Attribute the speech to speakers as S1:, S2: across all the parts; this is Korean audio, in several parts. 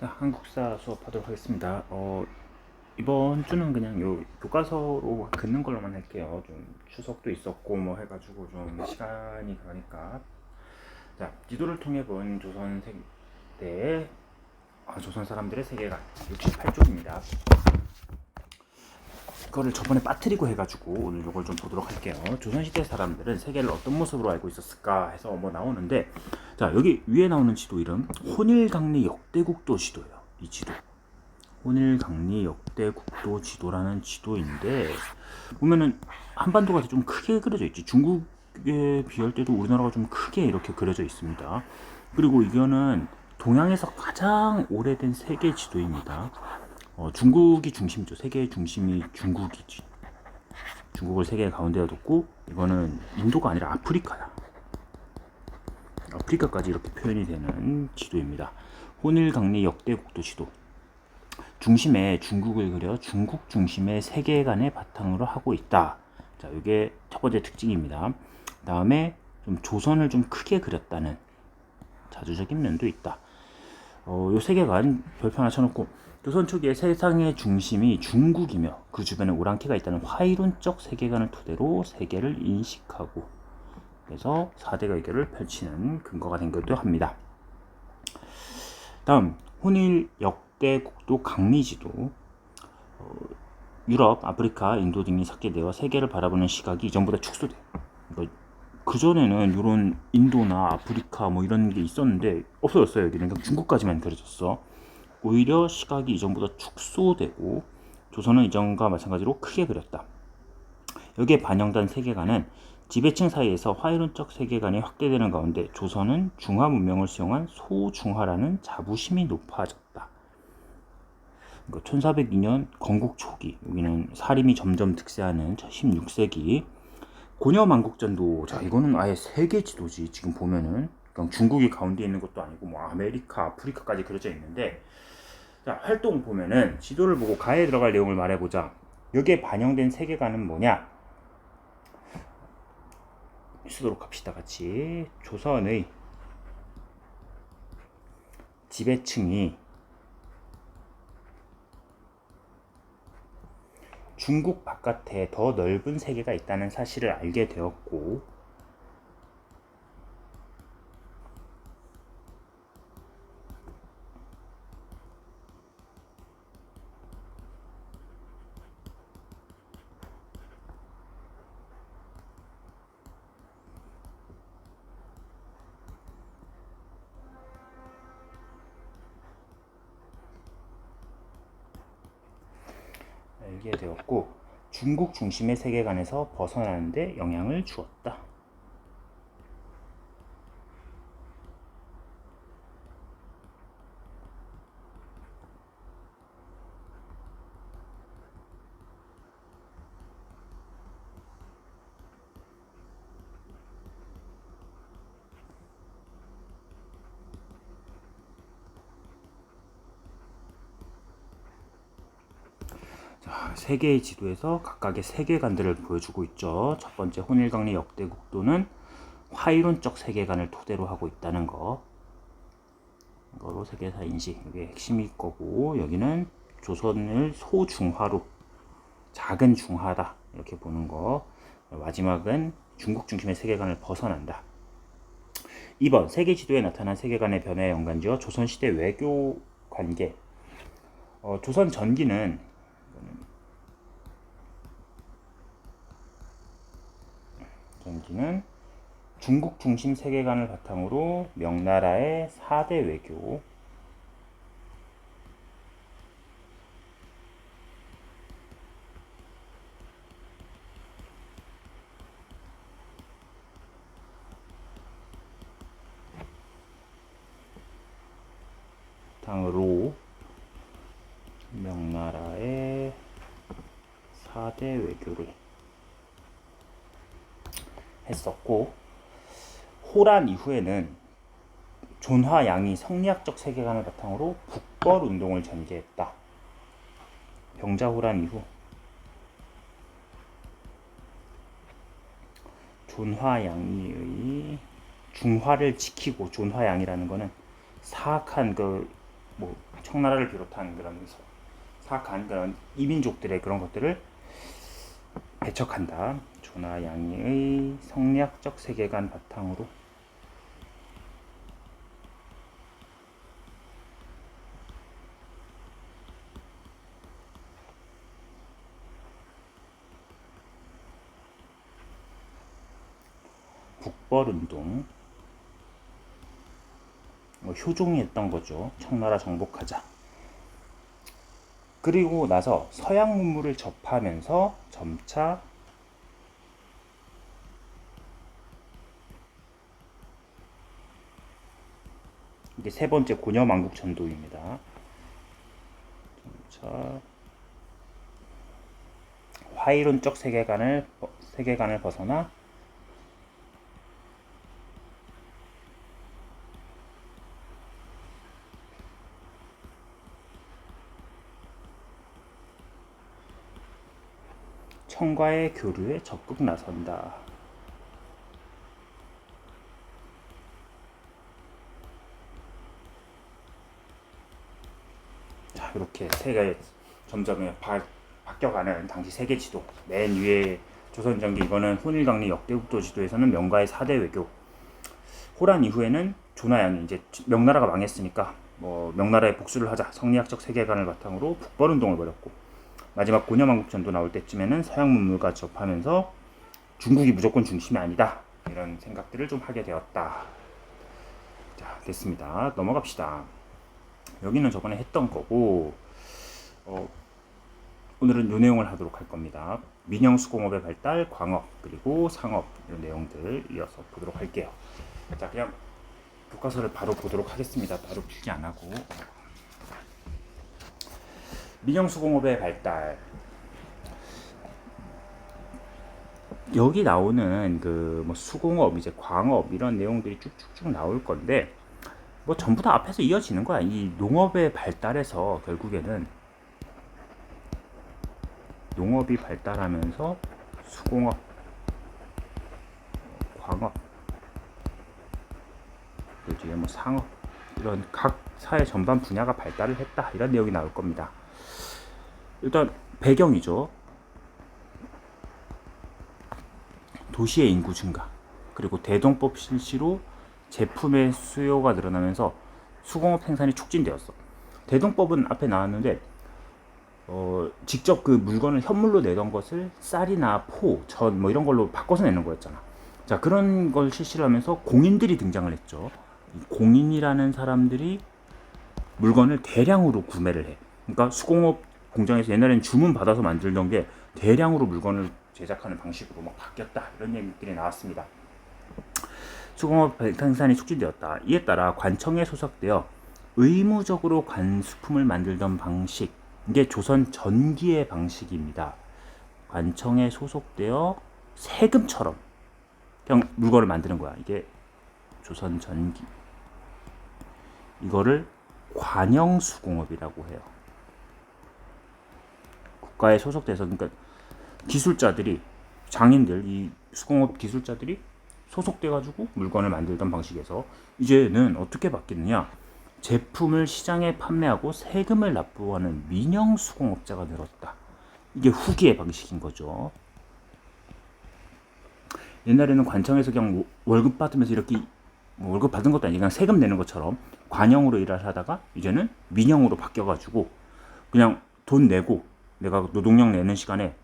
S1: 한국사 수업하도록 하겠습니다. 이번 주는 그냥 요 교과서로 긋는 걸로만 할게요. 좀 추석도 있었고 뭐 해가지고 좀 시간이 그러니까. 자, 지도를 통해 본 조선 세대, 조선 사람들의 세계관 68쪽입니다. 그거를 저번에 빠뜨리고 해가지고 오늘 이걸 좀 보도록 할게요. 조선시대 사람들은 세계를 어떤 모습으로 알고 있었을까 해서 뭐 나오는데, 자, 여기 위에 나오는 지도 이름 혼일강리 역대국도 지도예요. 이 지도 혼일강리 역대국도 지도라는 지도인데, 보면은 한반도가 좀 크게 그려져 있지. 중국에 비할 때도 우리나라가 좀 크게 이렇게 그려져 있습니다. 그리고 이거는 동양에서 가장 오래된 세계 지도입니다. 중국이 중심이죠. 세계의 중심이 중국이지. 중국을 세계 가운데에 뒀고, 이거는 인도가 아니라 아프리카야. 아프리카까지 이렇게 표현이 되는 지도입니다. 혼일강리 역대국도 지도. 중심에 중국을 그려 중국 중심의 세계관의 바탕으로 하고 있다. 자, 이게 첫 번째 특징입니다. 다음에 좀 조선을 좀 크게 그렸다는 자주적인 면도 있다. 요 세계관 별표 하나 쳐놓고, 조선 초기에 세상의 중심이 중국이며 그 주변에 오랑캐가 있다는 화이론적 세계관을 토대로 세계를 인식하고, 그래서 4대 외교를 펼치는 근거가 된 것도 합니다. 다음, 혼일 역대국도 강리지도. 유럽, 아프리카, 인도 등이 삭제되어 세계를 바라보는 시각이 이전보다 축소돼. 그러니까 그전에는 이런 인도나 아프리카 뭐 이런 게 있었는데 없어졌어요. 여기는 그냥 중국까지만 그려졌어. 오히려 시각이 이전보다 축소되고, 조선은 이전과 마찬가지로 크게 그렸다. 여기에 반영된 세계관은 지배층 사이에서 화이론적 세계관이 확대되는 가운데 조선은 중화 문명을 수용한 소중화라는 자부심이 높아졌다. 1402년 건국 초기, 여기는 사림이 점점 득세하는 16세기 고려만국전도, 자, 이거는 아예 세계 지도지. 지금 보면은 그냥 중국이 가운데 있는 것도 아니고 뭐 아메리카, 아프리카까지 그려져 있는데, 자, 활동 보면은 지도를 보고 가에 들어갈 내용을 말해보자. 여기에 반영된 세계관은 뭐냐? 쓰도록 합시다. 같이. 조선의 지배층이 중국 바깥에 더 넓은 세계가 있다는 사실을 알게 되었고, 중국 중심의 세계관에서 벗어나는 데 영향을 주었다. 자, 세계의 지도에서 각각의 세계관들을 보여주고 있죠. 첫 번째 혼일강리 역대국도는 화이론적 세계관을 토대로 하고 있다는 거. 이거로 세계사 인식, 이게 핵심일 거고, 여기는 조선을 소중화로, 작은 중화다 이렇게 보는 거. 마지막은 중국 중심의 세계관을 벗어난다. 2번, 세계 지도에 나타난 세계관의 변화에 연관지어 조선시대 외교 관계. 조선 전기는 중국 중심 세계관을 바탕으로 명나라의 4대 외교, 바탕으로 명나라의 4대 외교를 했었고, 호란 이후에는 존화양이 성리학적 세계관을 바탕으로 북벌 운동을 전개했다. 병자호란 이후 존화양의 중화를 지키고, 존화양이라는 거는 사악한 그 뭐 청나라를 비롯한 그런 사악한 그런 이민족들의 그런 것들을 배척한다. 조나 양이의 성리학적 세계관 바탕으로 국벌운동, 효종이 했던 거죠. 청나라 정복하자. 그리고 나서 서양 문물을 접하면서 점차 이게 세 번째 고려만국 전도입니다. 점차 화이론적 세계관을 벗어나 청과의 교류에 적극 나선다. 자, 이렇게 세계 점점 바뀌어가는 당시 세계 지도. 맨 위에 조선전기, 이거는 혼일강리 역대국도 지도에서는 명가의 4대 외교. 호란 이후에는 조나양이 이제 명나라가 망했으니까 뭐 명나라의 복수를 하자, 성리학적 세계관을 바탕으로 북벌운동을 벌였고, 마지막 고려만국전도 나올 때쯤에는 서양 문물과 접하면서 중국이 무조건 중심이 아니다, 이런 생각들을 좀 하게 되었다. 자, 됐습니다. 넘어갑시다. 여기는 저번에 했던 거고, 오늘은 이 내용을 하도록 할 겁니다. 민영수공업의 발달, 광업, 그리고 상업, 이런 내용들 이어서 보도록 할게요. 자, 그냥 교과서를 바로 보도록 하겠습니다. 바로 필기 안 하고. 민영수공업의 발달. 여기 나오는 그 뭐 수공업, 이제 광업 이런 내용들이 쭉쭉쭉 나올 건데, 뭐 전부 다 앞에서 이어지는 거야. 이 농업의 발달에서 결국에는 농업이 발달하면서 수공업, 광업, 그 뒤에 뭐 상업, 이런 각 사회 전반 분야가 발달을 했다, 이런 내용이 나올 겁니다. 일단 배경이죠. 도시의 인구 증가, 그리고 대동법 실시로 제품의 수요가 늘어나면서 수공업 생산이 촉진되었어. 대동법은 앞에 나왔는데 직접 그 물건을 현물로 내던 것을 쌀이나 포, 전 뭐 이런 걸로 바꿔서 내는 거였잖아. 자, 그런 걸 실시를 하면서 공인들이 등장을 했죠. 공인이라는 사람들이 물건을 대량으로 구매를 해. 그러니까 수공업 공장에서 옛날에는 주문 받아서 만들던 게 대량으로 물건을 제작하는 방식으로 막 바뀌었다, 이런 얘기들이 나왔습니다. 수공업 생산이 촉진되었다. 이에 따라 관청에 소속되어 의무적으로 관수품을 만들던 방식, 이게 조선 전기의 방식입니다. 관청에 소속되어 세금처럼 그냥 물건을 만드는 거야. 이게 조선 전기. 이거를 관영수공업이라고 해요. 국가에 소속돼서, 그러니까 기술자들이, 장인들, 이 수공업 기술자들이 소속돼가지고 물건을 만들던 방식에서 이제는 어떻게 바뀌느냐? 제품을 시장에 판매하고 세금을 납부하는 민영 수공업자가 늘었다. 이게 후기의 방식인 거죠. 옛날에는 관청에서 그냥 월급 받으면서 이렇게, 뭐 월급 받은 것도 아니고 그냥 세금 내는 것처럼 관영으로 일을 하다가 이제는 민영으로 바뀌어가지고 그냥 돈 내고, 내가 노동력 내는 시간에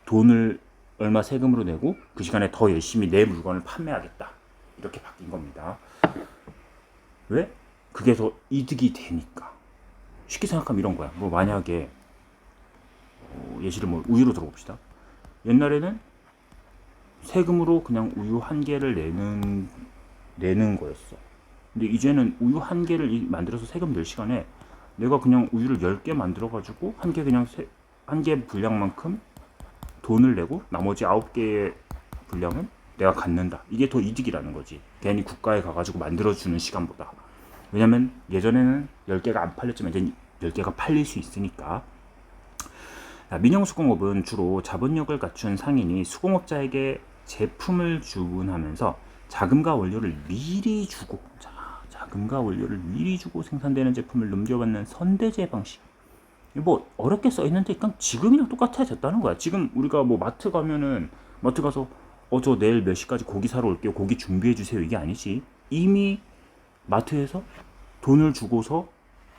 S1: 돈을 얼마 세금으로 내고 그 시간에 더 열심히 내 물건을 판매하겠다, 이렇게 바뀐 겁니다. 왜? 그게 더 이득이 되니까. 쉽게 생각하면 이런 거야. 뭐 만약에 예시를 뭐 우유로 들어봅시다. 옛날에는 세금으로 그냥 우유 한 개를 내는 거였어. 근데 이제는 우유 한 개를 만들어서 세금 낼 시간에 내가 그냥 우유를 10개 만들어 가지고 한 개, 그냥 한 개 분량만큼 돈을 내고 나머지 9개의 분량은 내가 갖는다. 이게 더 이득이라는 거지. 괜히 국가에 가가지고 만들어주는 시간보다. 왜냐면 예전에는 10개가 안 팔렸지만 이제 10개가 팔릴 수 있으니까. 민영수공업은 주로 자본력을 갖춘 상인이 수공업자에게 제품을 주문하면서 자금과 원료를 미리 주고, 자 자금과 원료를 미리 주고 생산되는 제품을 넘겨받는 선대제 방식. 뭐 어렵게 써 있는데 그냥 지금이랑 똑같아졌다는 거야. 지금 우리가 뭐 마트 가면은 마트 가서 저 내일 몇 시까지 고기 사러 올게요. 고기 준비해 주세요. 이게 아니지. 이미 마트에서 돈을 주고서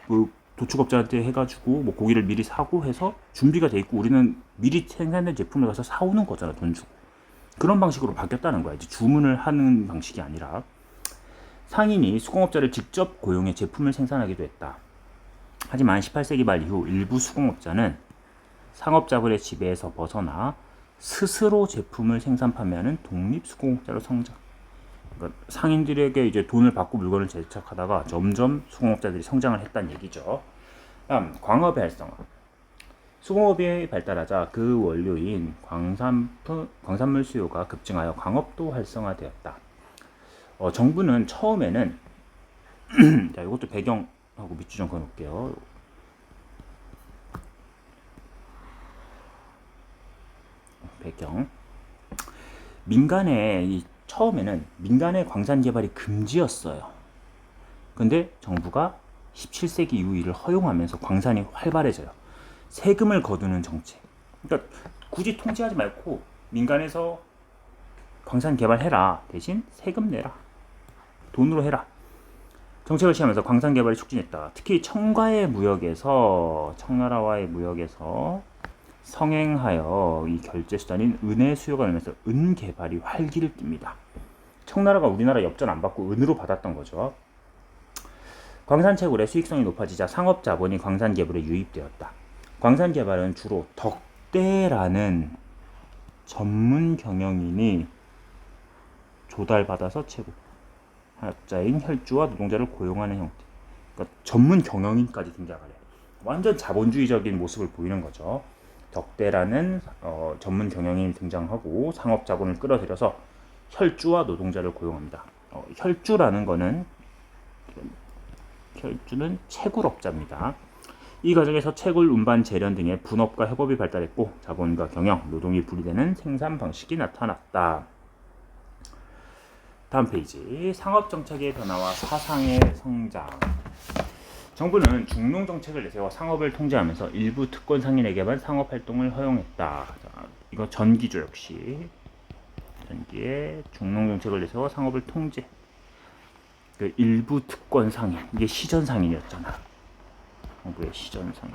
S1: 그 도축업자한테 해가지고 뭐 고기를 미리 사고 해서 준비가 돼 있고 우리는 미리 생산된 제품을 가서 사오는 거잖아. 돈 주고. 그런 방식으로 바뀌었다는 거야. 이제 주문을 하는 방식이 아니라. 상인이 수공업자를 직접 고용해 제품을 생산하기도 했다. 하지만 18세기 말 이후 일부 수공업자는 상업자본의 지배에서 벗어나 스스로 제품을 생산 판매하는 독립수공업자로 성장. 그러니까 상인들에게 이제 돈을 받고 물건을 제작하다가 점점 수공업자들이 성장을 했다는 얘기죠. 다음 광업의 활성화. 수공업이 발달하자 그 원료인 광산물 수요가 급증하여 광업도 활성화되었다. 정부는 처음에는 자, 이것도 배경하고 밑줄 좀 그어놓을게요. 배경. 처음에는 민간의 광산 개발이 금지였어요. 근데 정부가 17세기 이후 이를 허용하면서 광산이 활발해져요. 세금을 거두는 정책. 그러니까 굳이 통제하지 말고 민간에서 광산 개발해라. 대신 세금 내라. 돈으로 해라. 정책을 시하면서 광산 개발이 촉진했다. 특히 청나라와의 무역에서 성행하여 이 결제 수단인 은의 수요가 늘면서 은 개발이 활기를 띱니다. 청나라가 우리나라 엽전 안 받고 은으로 받았던 거죠. 광산 채굴의 수익성이 높아지자 상업 자본이 광산 개발에 유입되었다. 광산 개발은 주로 덕대라는 전문 경영인이 조달받아서 채굴. 학자인 혈주와 노동자를 고용하는 형태. 그러니까 전문 경영인까지 등장을 해. 완전 자본주의적인 모습을 보이는 거죠. 덕대라는 전문 경영인이 등장하고 상업 자본을 끌어들여서 혈주와 노동자를 고용합니다. 혈주는 채굴업자입니다. 이 과정에서 채굴, 운반, 재련 등의 분업과 협업이 발달했고 자본과 경영, 노동이 분리되는 생산 방식이 나타났다. 다음 페이지. 상업정책의 변화와 사상의 성장. 정부는 중농정책을 내세워 상업을 통제하면서 일부 특권 상인에게만 상업활동을 허용했다. 자, 이거 전기죠. 역시 전기에 중농정책을 내세워 상업을 통제. 그 일부 특권 상인, 이게 시전 상인이었잖아. 정부의 시전 상인.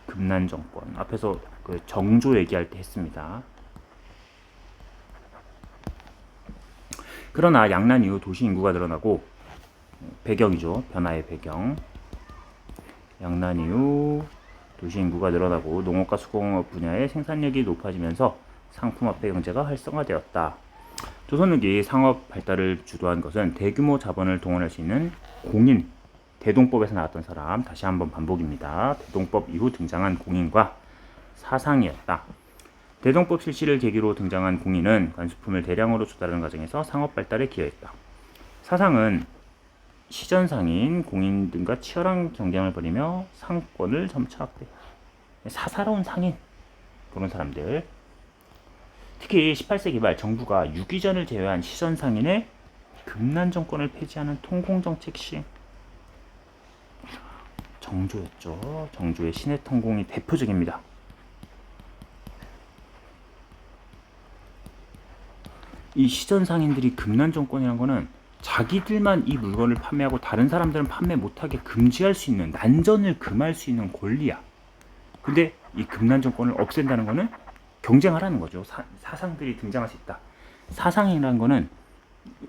S1: 금난 정권. 앞에서 그 정조 얘기할 때 했습니다. 그러나 양난 이후 도시 인구가 늘어나고 배경이죠. 변화의 배경. 양난 이후 도시 인구가 늘어나고 농업과 수공업 분야의 생산력이 높아지면서 상품화폐 경제가 활성화되었다. 조선 후기 상업 발달을 주도한 것은 대규모 자본을 동원할 수 있는 공인, 대동법에서 나왔던 사람, 다시 한번 반복입니다. 대동법 이후 등장한 공인과 사상이었다. 대동법 실시를 계기로 등장한 공인은 관수품을 대량으로 조달하는 과정에서 상업 발달에 기여했다. 사상은 시전상인, 공인 등과 치열한 경쟁을 벌이며 상권을 점차 확대. 사사로운 상인, 그런 사람들. 특히 18세기 말 정부가 유기전을 제외한 시전상인의 금난 정권을 폐지하는 통공정책 시행. 정조였죠. 정조의 신의 통공이 대표적입니다. 이 시전 상인들이 금난 정권이라는 거는 자기들만 이 물건을 판매하고 다른 사람들은 판매 못하게 금지할 수 있는, 난전을 금할 수 있는 권리야. 근데 이 금난 정권을 없앤다는 거는 경쟁하라는 거죠. 사상들이 등장할 수 있다. 사상이라는 거는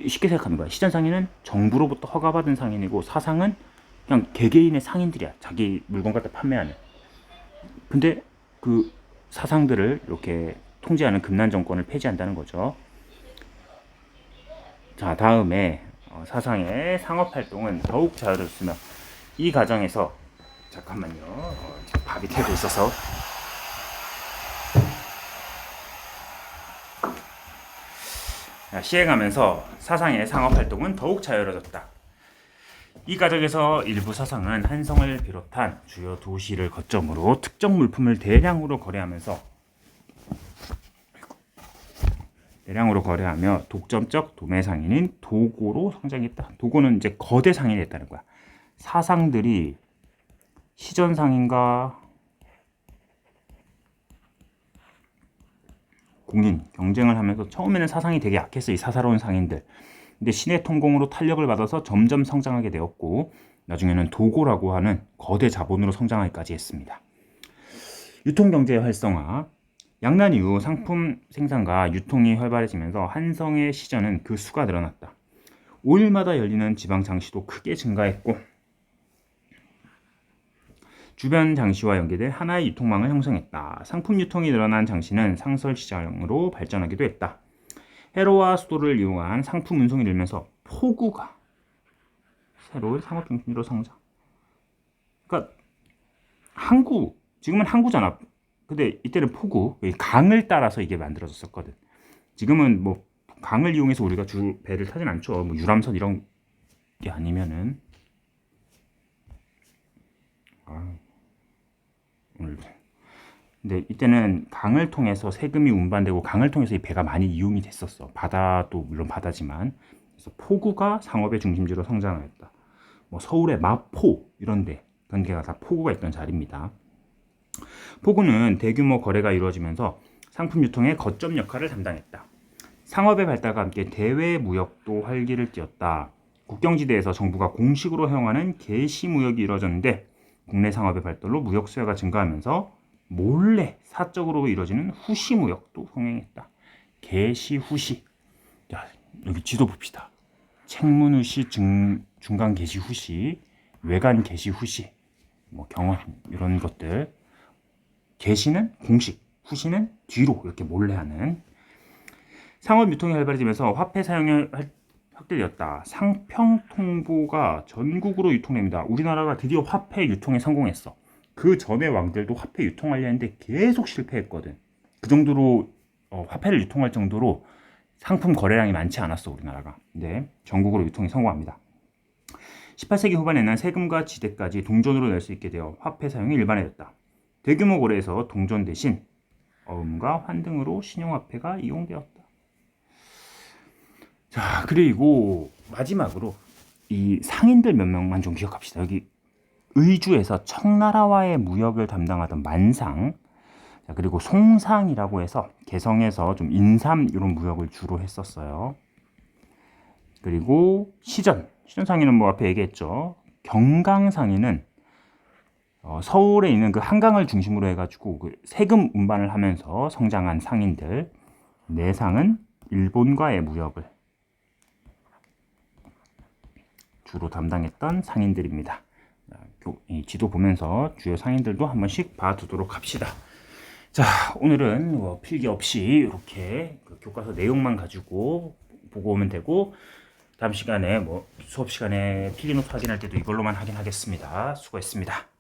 S1: 쉽게 생각하는 거야. 시전 상인은 정부로부터 허가받은 상인이고 사상은 그냥 개개인의 상인들이야. 자기 물건 갖다 판매하는. 근데 그 사상들을 이렇게 통제하는 금난 정권을 폐지한다는 거죠. 자, 다음에 사상의 상업활동은 더욱 자유로웠으며 이 과정에서 잠깐만요. 밥이 태고 있어서 시행하면서 사상의 상업활동은 더욱 자유로워졌다. 이 과정에서 일부 사상은 한성을 비롯한 주요 도시를 거점으로 특정 물품을 대량으로 거래하면서 대량으로 거래하며 독점적 도매 상인인 도고로 성장했다. 도고는 이제 거대 상인이 됐다는 거야. 사상들이 시전 상인과 공인 경쟁을 하면서 처음에는 사상이 되게 약했어. 이 사사로운 상인들. 근데 신의 통공으로 탄력을 받아서 점점 성장하게 되었고 나중에는 도고라고 하는 거대 자본으로 성장하기까지 했습니다. 유통경제의 활성화. 양난 이후 상품 생산과 유통이 활발해지면서 한성의 시전은 그 수가 늘어났다. 5일마다 열리는 지방 장시도 크게 증가했고 주변 장시와 연계된 하나의 유통망을 형성했다. 상품 유통이 늘어난 장시는 상설 시장으로 발전하기도 했다. 회로와 수도를 이용한 상품 운송이 늘면서 포구가 새로운 상업 중심지로 성장. 그러니까 항구, 지금은 항구잖아. 근데 이때는 포구, 강을 따라서 이게 만들어졌었거든. 지금은 뭐 강을 이용해서 우리가 배를 타진 않죠. 뭐 유람선 이런 게 아니면은 오늘. 근데 이때는 강을 통해서 세금이 운반되고 강을 통해서 이 배가 많이 이용이 됐었어. 바다도 물론 바다지만. 그래서 포구가 상업의 중심지로 성장하였다. 뭐 서울의 마포 이런데 그런 데가 다 포구가 있던 자리입니다. 포구는 대규모 거래가 이루어지면서 상품 유통의 거점 역할을 담당했다. 상업의 발달과 함께 대외 무역도 활기를 띠었다. 국경지대에서 정부가 공식으로 허용하는 개시무역이 이루어졌는데 국내 상업의 발달로 무역 수요가 증가하면서 몰래 사적으로 이루어지는 후시무역도 성행했다. 개시후시. 자, 여기 지도 봅시다. 책문후시, 중간 개시후시, 외관 개시후시, 뭐 경험 이런 것들. 개시는 공식, 후시는 뒤로 이렇게 몰래 하는. 상업 유통이 활발해지면서 화폐 사용이 확대되었다. 상평 통보가 전국으로 유통됩니다. 우리나라가 드디어 화폐 유통에 성공했어. 그 전에 왕들도 화폐 유통하려 했는데 계속 실패했거든. 그 정도로 화폐를 유통할 정도로 상품 거래량이 많지 않았어 우리나라가. 근데 전국으로 유통에 성공합니다. 18세기 후반에는 세금과 지대까지 동전으로 낼 수 있게 되어 화폐 사용이 일반화됐다. 대규모 거래에서 동전 대신 어음과 환등으로 신용화폐가 이용되었다. 자, 그리고 마지막으로 이 상인들 몇 명만 좀 기억합시다. 여기 의주에서 청나라와의 무역을 담당하던 만상, 자, 그리고 송상이라고 해서 개성에서 좀 인삼 이런 무역을 주로 했었어요. 그리고 시전상인은 뭐 앞에 얘기했죠. 경강상인은 서울에 있는 그 한강을 중심으로 해가지고 그 세금 운반을 하면서 성장한 상인들. 내상은 일본과의 무역을 주로 담당했던 상인들입니다. 이 지도 보면서 주요 상인들도 한 번씩 봐두도록 합시다. 자, 오늘은 뭐 필기 없이 이렇게 그 교과서 내용만 가지고 보고 오면 되고, 다음 시간에 뭐 수업 시간에 필기 노트 확인할 때도 이걸로만 확인하겠습니다. 수고했습니다.